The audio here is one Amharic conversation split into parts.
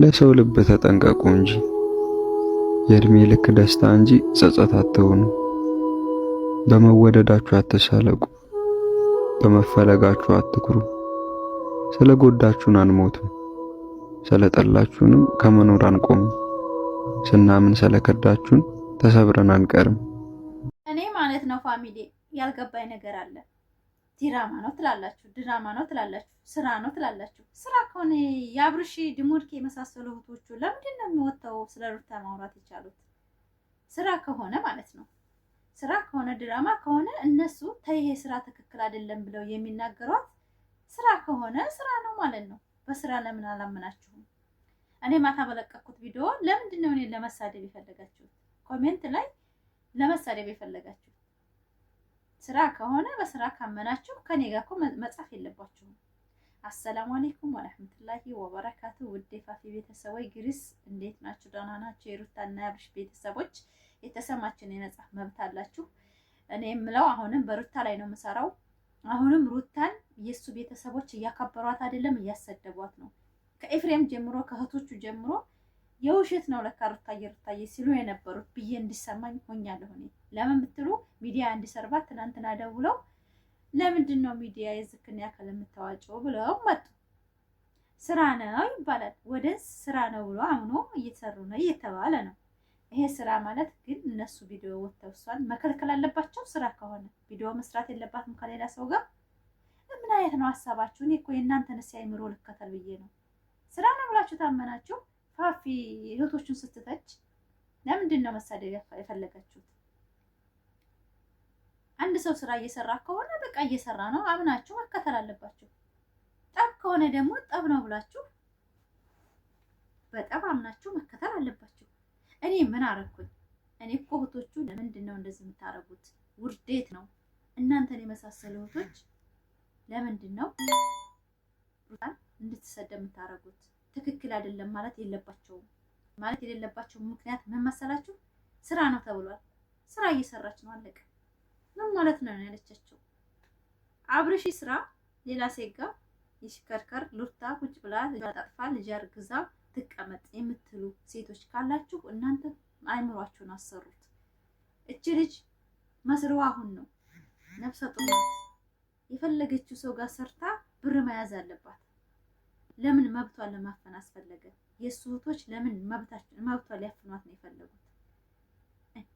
ለሰው ልብ ተጠንቀቁ እንጂ የእድሜ ልክ ደስታ እንጂ ጸጸት አትሁኑ። በመወደዳችሁ አትሳለቁ፣ በመፈለጋችሁ አትኩሩ። ስለጎዳችሁን አንሞትም፣ ስለጠላችሁንም ከመኖር አንቆምም። ስናምን ስለከዳችሁን ተሰብረን አንቀርም። እኔ ማለት ነው ፋሚሊ ያልገባኝ ነገር አለ። ዲራማ ነው ትላላችሁ፣ ድራማ ነው ትላላችሁ፣ ስራ ነው ትላላችሁ። ስራ ከሆነ የአብርሽ ድሙርኬ የመሳሰሉ እህቶቹ ለምንድን ነው የሚወጣው ስለ ሩታ ማውራት የቻሉት? ስራ ከሆነ ማለት ነው። ስራ ከሆነ ድራማ ከሆነ እነሱ ተይሄ ስራ ትክክል አይደለም ብለው የሚናገሯት ስራ ከሆነ ስራ ነው ማለት ነው። በስራ ለምን አላመናችሁም? እኔ ማታ በለቀኩት ቪዲዮ ለምንድን ነው እኔን ለመሳደብ የፈለጋችሁት? ኮሜንት ላይ ለመሳደብ የፈለጋችሁት? ስራ ከሆነ በስራ ካመናችሁ ከኔ ጋር እኮ መጻፍ የለባችሁም። አሰላሙ አለይኩም ወራህመቱላሂ ወበረካቱ። ውድ ፋፊ ቤተሰቦች ግሪስ እንዴት ናችሁ? ደህና ናችሁ? የሩታና የአብርሽ ቤተሰቦች የተሰማችን የነጻፍ መብት አላችሁ። እኔ የምለው አሁንም በሩታ ላይ ነው የምሰራው። አሁንም ሩታን የሱ ቤተሰቦች እያከበሯት አይደለም፣ እያሰደቧት ነው። ከኤፍሬም ጀምሮ ከእህቶቹ ጀምሮ የውሸት ነው ለካ ሩታዬ ሲሉ የነበሩት ብዬ እንዲሰማኝ ሆኛለሁ። እኔ ለምን ብትሉ ሚዲያ እንዲሰርባት ትናንትና ደውለው ለምንድን ነው ሚዲያ የዝክን ያከለ የምታዋጨው ብለው መጡ። ስራ ነው ይባላል፣ ወደ ስራ ነው ብሎ አምኖ እየሰሩ ነው እየተባለ ነው። ይሄ ስራ ማለት ግን እነሱ ቪዲዮ ወጥተው እሷን መከልከል አለባቸው። ስራ ከሆነ ቪዲዮ መስራት የለባትም ከሌላ ሰው ጋር። ምን አይነት ነው ሀሳባችሁ? እኔ እኮ የእናንተን ሲያይምሮ ልከተል ብዬ ነው። ስራ ነው ብላችሁ ታመናችሁ። ፋፊ እህቶቹን ስትተች ለምንድን ነው መሳደብ የፈለጋችሁት? አንድ ሰው ስራ እየሰራ ከሆነ በቃ እየሰራ ነው አምናችሁ መከተል አለባችሁ። ጠብ ከሆነ ደግሞ ጠብ ነው ብላችሁ በጠብ አምናችሁ መከተል አለባችሁ። እኔ ምን አረኩኝ? እኔ እኮ እህቶቹ ለምንድን ነው እንደዚህ የምታረጉት? ውርዴት ነው። እናንተን የመሳሰሉ እህቶች ለምንድን ነው ሩታን እንድትሰደብ የምታረጉት? ትክክል አይደለም ማለት የለባቸውም። ማለት የሌለባቸው ምክንያት ምን መሰላችሁ? ስራ ነው ተብሏል። ስራ እየሰራች ነው አለቀ። ምን ማለት ነው ያለቻቸው? አብርሽ ስራ ሌላ ሴጋ ይሽከርከር፣ ሩታ ቁጭ ብላ ልጅ አጣጥፋ ልጅ አርግዛ ትቀመጥ የምትሉ ሴቶች ካላችሁ እናንተ አይምሯችሁን አሰሩት። እቺ ልጅ መስሪዋ አሁን ነው። ነፍሰ ጡር ናት። የፈለገችው ሰው ጋር ሰርታ ብር መያዝ አለባት። ለምን መብቷን ለማፈን አስፈለገ? የሱ እህቶች ለምን መብቷን ሊያፍኗት ነው የፈለጉት?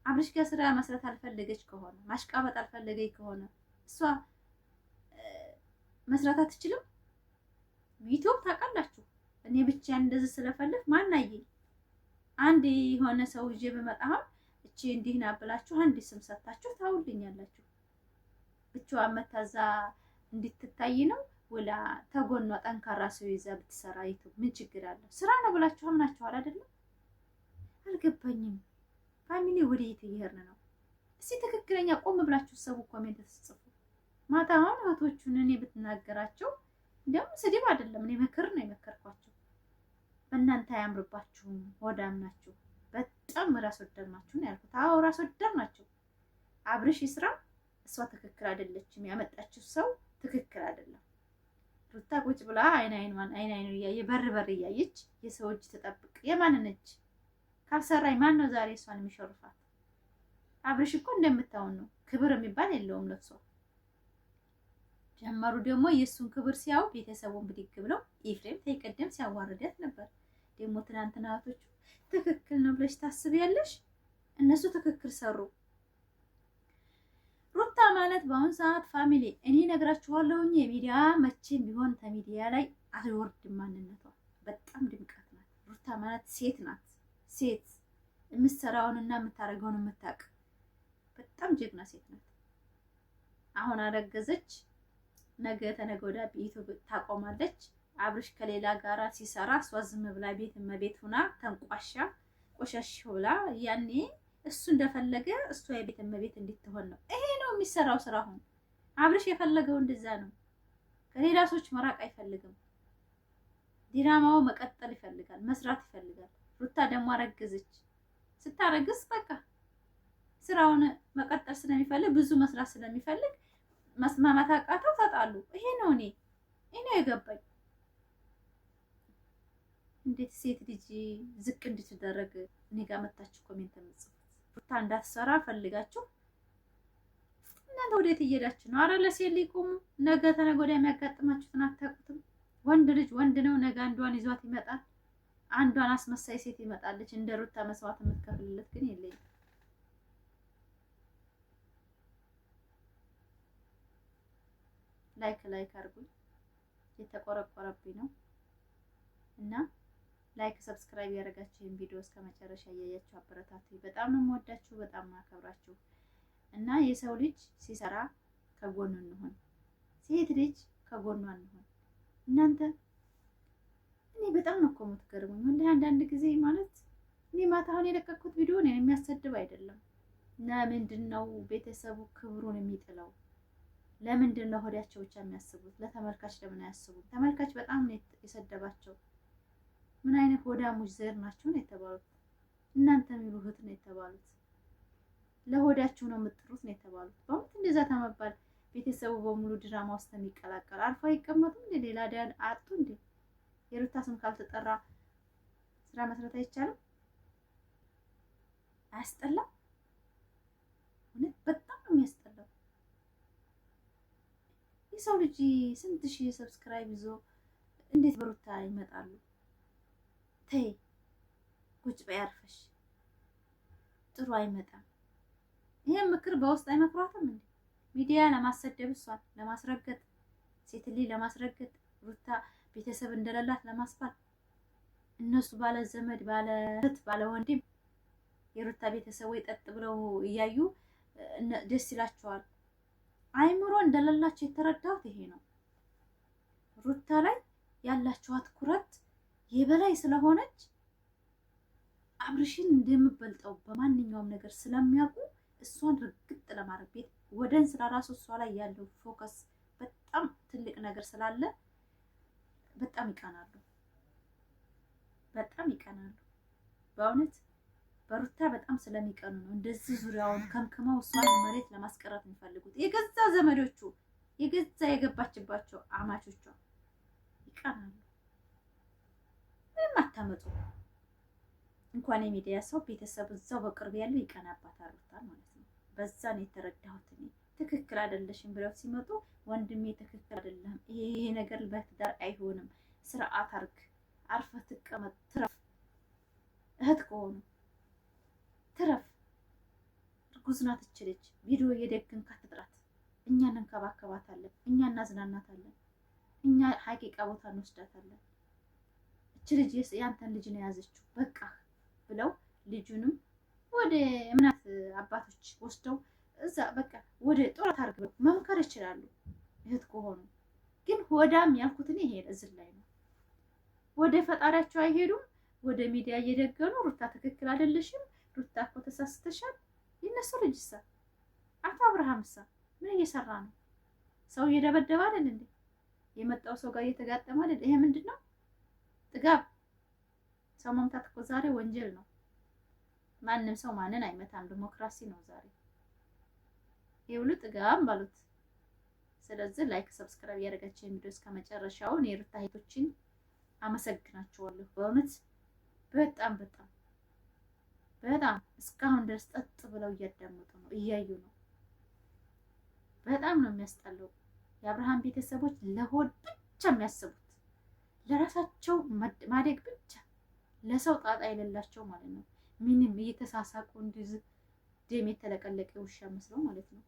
አብርሽ ጋር ስራ መስራት አልፈለገች ከሆነ ማሽቃበጥ አልፈለገች ከሆነ እሷ መስራት አትችልም? ዩቲዩብ ታውቃላችሁ። እኔ ብቻ እንደዚህ ስለፈልግ ማናየኝ አንድ የሆነ ሰው ይዤ በመጣሁን እቺ እንዲህ ና ብላችሁ አንድ ስም ሰጣችሁ ታውልኛላችሁ። ብቻዋን መታዛ እንድትታይ ነው ወላ ተጎኗ ጠንካራ ሰው ይዛ ብትሰራ ዩቲዩብ ምን ችግር አለው? ስራ ነው ብላችሁ አምናችኋል አይደለም? አልገባኝም። ፋሚሊ ወደ የት እየሄድን ነው? እስኪ ትክክለኛ ቆም ብላችሁ ሰው ኮሜንት ተጽፉ። ማታ አሁን እህቶቹን እኔ ብትናገራቸው እንደውም ስድብ አይደለም፣ እኔ ምክር ነው የመከርኳቸው። በእናንተ አያምርባችሁም፣ ወዳም ናችሁ፣ በጣም ራስ ወዳድ ናችሁ ነው ያልኩት። አዎ ራስ ወዳድ ናቸው። አብርሽ ይስራ፣ እሷ ትክክል አይደለችም። ያመጣችው ሰው ትክክል አይደለም። ሩታ ቁጭ ብላ አይን አይኑ እያየ በር እያየች የሰው እጅ ተጠብቅ። የማንን እጅ ካልሰራኝ ማን ነው ዛሬ እሷን የሚሸርፋት? አብርሽ እኮ እንደምታውን ነው፣ ክብር የሚባል የለውም ለሷ። ጀመሩ ደግሞ የሱን ክብር ሲያው ቤተሰቡን ብድግ ብለው ኤፍሬም ተይቀደም ሲያዋርዳት ነበር። ደግሞ ትናንትና እህቶቹ ትክክል ነው ብለሽ ታስቢያለሽ? እነሱ ትክክል ሰሩ። ሩታ ማለት በአሁን ሰዓት ፋሚሊ እኔ ነግራችኋለሁኝ የሚዲያ መቼም ቢሆን ከሚዲያ ላይ አልወርድም። ማንነቷ በጣም ድምቀት ናት። ሩታ ማለት ሴት ናት። ሴት የምትሰራውንና የምታረገውን የምታውቅ በጣም ጀግና ሴት ናት። አሁን አረገዘች፣ ነገ ተነገ ወዲያ ዩቲዩብ ታቆማለች። አብርሽ ከሌላ ጋራ ሲሰራ እሷ ዝም ብላ ቤት እመቤት ሆና ተንቋሻ ቆሻሽ ብላ ያኔ እሱ እንደፈለገ እሷ የቤት እመቤት እንድትሆን ነው። ይሄ ነው የሚሰራው ስራ። አሁን አብርሽ የፈለገው እንደዛ ነው። ከሌላ ሰዎች መራቅ አይፈልግም። ዲራማው መቀጠል ይፈልጋል፣ መስራት ይፈልጋል። ሩታ ደግሞ አረገዘች። ስታረግዝ በቃ ስራውን መቀጠል ስለሚፈልግ ብዙ መስራት ስለሚፈልግ መስማማት አቃተው፣ ተጣሉ። ይሄ ነው የገባኝ። እንዴት ሴት ልጅ ዝቅ እንድትደረግ እኔ ጋር መታችሁ ኮሜንት የምትጽፉት? ሩታ እንዳትሰራ ፈልጋችሁ እናንተ ወዴት እየሄዳችሁ ነው? አረ ለሴት ልጅ ቁሙ። ነገ ተነገ ወዲያ የሚያጋጥማችሁትን አታውቁትም። ወንድ ልጅ ወንድ ነው። ነገ አንዷን ይዟት ይመጣል። አንዷን አስመሳይ ሴት ይመጣለች። እንደ ሩታ መስዋዕት የምትከፍልለት ግን የለኝም። ላይክ አድርጉኝ። የተቆረቆረብኝ ነው እና ላይክ ሰብስክራይብ ያደረጋችሁ ይህን ቪዲዮ እስከ መጨረሻ እያያችሁ አበረታቱ። በጣም ነው የምወዳችሁ፣ በጣም ነው አከብራችሁ። እና የሰው ልጅ ሲሰራ ከጎኑ እንሆን፣ ሴት ልጅ ከጎኗ እንሆን። እናንተ እኔ በጣም ነው እኮ የምትገርሙኝ። ወላሂ አንዳንድ ጊዜ ማለት እኔ ማታ አሁን የለቀኩት ቪዲዮ ነው የሚያሰድብ አይደለም። ለምንድን ነው ቤተሰቡ ክብሩን የሚጥለው? ለምንድን ነው ሆዳቸው ብቻ የሚያስቡት? ለተመልካች ለምን አያስቡም? ተመልካች በጣም ነው የሰደባቸው። ምን አይነት ሆዳሞች ዘር ናቸው ነው የተባሉት። እናንተ የሚሉ እህት ነው የተባሉት። ለሆዳችሁ ነው የምጥሩት ነው የተባሉት። በእውነት እንደዛ ተመባል ቤተሰቡ በሙሉ ድራማ ውስጥ የሚቀላቀል አልፎ አይቀመጡም እንዴ? ሌላ ዳን አጡ እንዴ? የሩታ ስም ካልተጠራ ስራ መስራት አይቻልም? አያስጠላም? እውነት በጣም ነው የሚያስጠላው። የሰው ልጅ ስንት ሺህ ሰብስክራይብ ይዞ እንዴት በሩታ ይመጣሉ? ተይ ቁጭ በይ አርፈሽ። ጥሩ አይመጣም። ይሄን ምክር በውስጥ አይመክሯትም እንዴ? ሚዲያ ለማሰደብ እሷን ለማስረገጥ ሴት ልጅ ለማስረገጥ ሩታ ቤተሰብ እንደሌላት ለማስባል እነሱ ባለ ዘመድ ባለ እህት ባለ ወንድም የሩታ ቤተሰቦች ጠጥ ብለው እያዩ ደስ ይላቸዋል። አይምሮ እንደሌላቸው የተረዳሁት ይሄ ነው። ሩታ ላይ ያላቸው ትኩረት የበላይ ስለሆነች አብርሽን እንደምበልጠው በማንኛውም ነገር ስለሚያውቁ እሷን ርግጥ ለማድረግ ቤት ወደን ስራ ራሱ እሷ ላይ ያለው ፎከስ በጣም ትልቅ ነገር ስላለ በጣም ይቀናሉ። በጣም ይቀናሉ። በእውነት በሩታ በጣም ስለሚቀኑ ነው እንደዚህ ዙሪያውን ከምክመው እሷን መሬት ለማስቀረት የሚፈልጉት። የገዛ ዘመዶቹ የገዛ የገባችባቸው አማቾቿ ይቀናሉ። ምንም አታመጡ። እንኳን የሚዲያ ሰው ቤተሰብ እዛው በቅርብ ያለው ይቀናባታል ሩታን ማለት ነው። በዛ ነው የተረዳሁት እኔ። ትክክል አይደለሽም ብለው ሲመጡ ወንድሜ ትክክል አይደለም፣ ይሄ ነገር በትዳር አይሆንም፣ ስርዓት አርግ፣ አርፈህ ትቀመጥ፣ ትረፍ። እህት ከሆኑ ትረፍ። እርጉዝ ናት እች ልጅ። ቪዲዮ እየደገንካት ትጥራት። እኛ እንንከባከባታለን፣ እኛ እናዝናናታለን፣ እኛ ሀቂቃ ቦታ እንወስዳታለን። እች ልጅ ያንተን ልጅ ነው የያዘችው በቃ ብለው ልጁንም ወደ እምነት አባቶች ወስደው እዛ በቃ ወደ ጦር አድርገው መምከር ይችላሉ እህት ከሆኑ። ግን ሆዳም ያልኩት እኔ ይሄ እዚህ ላይ ነው። ወደ ፈጣሪያቸው አይሄዱም። ወደ ሚዲያ እየደገኑ ሩታ ትክክል አይደለሽም፣ ሩታ እኮ ተሳስተሻል። የነሱ ልጅሳ አቶ አብርሃምሳ ምን እየሰራ ነው? ሰው እየደበደበ አይደል እንዴ? የመጣው ሰው ጋር እየተጋጠመ አይደል? ይሄ ምንድን ነው? ጥጋብ። ሰው መምታት እኮ ዛሬ ወንጀል ነው። ማንም ሰው ማንን አይመታም። ዲሞክራሲ ነው ዛሬ። ይሄ ሁሉ ጥጋብ ባሉት። ስለዚህ ላይክ ሰብስክራይብ ያደረጋችሁ ቪዲዮ እስከ መጨረሻው የሩታ እህቶችን አመሰግናቸዋለሁ። በእውነት በጣም በጣም በጣም እስካሁን ድረስ ጠጥ ብለው እያዳመጡ ነው፣ እያዩ ነው። በጣም ነው የሚያስጠላው። የአብርሃም ቤተሰቦች ለሆድ ብቻ የሚያስቡት ለራሳቸው ማደግ ብቻ፣ ለሰው ጣጣ የሌላቸው ማለት ነው። ምንም እየተሳሳቁ እንደዚህ ደም የተለቀለቀ ውሻ መስለው ማለት ነው።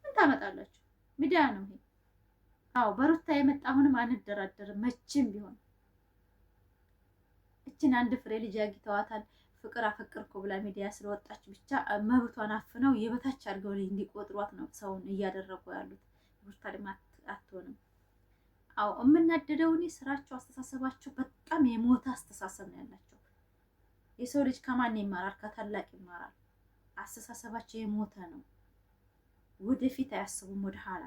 ምን ታመጣላችሁ? ሚዲያ ነው ይሄ። አዎ በሩታ የመጣ አሁንም አንደራደርም መቼም ቢሆን። እችን አንድ ፍሬ ልጅ አግኝተዋታል። ፍቅር አፈቅርኩ ብላ ሚዲያ ስለወጣች ብቻ መብቷን አፍነው የበታች አድርገው እንዲቆጥሯት ነው ሰውን እያደረጉ ያሉት። ሩታ ደግሞ አትሆንም። አዎ የምናደደው እኔ ስራቸው፣ አስተሳሰባቸው በጣም የሞተ አስተሳሰብ ነው ያላቸው። የሰው ልጅ ከማን ይማራል? ከታላቅ ይማራል። አስተሳሰባቸው የሞተ ነው። ወደፊት አያስቡም፣ ወደ ኋላ።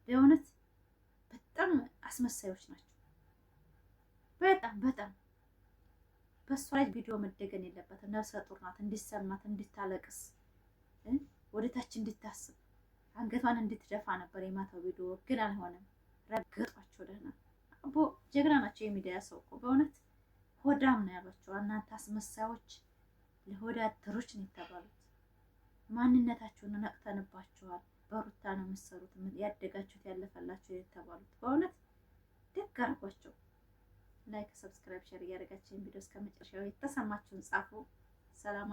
በእውነት በጣም አስመሳዮች ናቸው። በጣም በጣም በሷ ላይ ቪዲዮ መደገን የለበትም። ነፍሰ ጡር ናት። እንዲሰማት እንድታለቅስ፣ ወደታች እንድታስብ፣ አንገቷን እንድትደፋ ነበር የማታው ቪዲዮ። ግን አልሆነም። ረገጧቸው። ደህና አቦ ጀግና ናቸው። የሚዲያ ሰው እኮ በእውነት ሆዳም ነው ያሏቸው። እናንተ አስመሳዮች ለሆዳደሮች ነው የተባሉት። ማንነታችሁን ነቅተንባችኋል። በሩታ ነው የምትሰሩት፣ ያደጋችሁት ያለፈላችሁ የተባሉት። በእውነት ደግ አድርጓቸው። ላይክ፣ ሰብስክራይብ፣ ሼር እያደረጋችሁ ቪዲዮ እስከ መጨረሻው የተሰማችሁን ጻፉ። ሰላም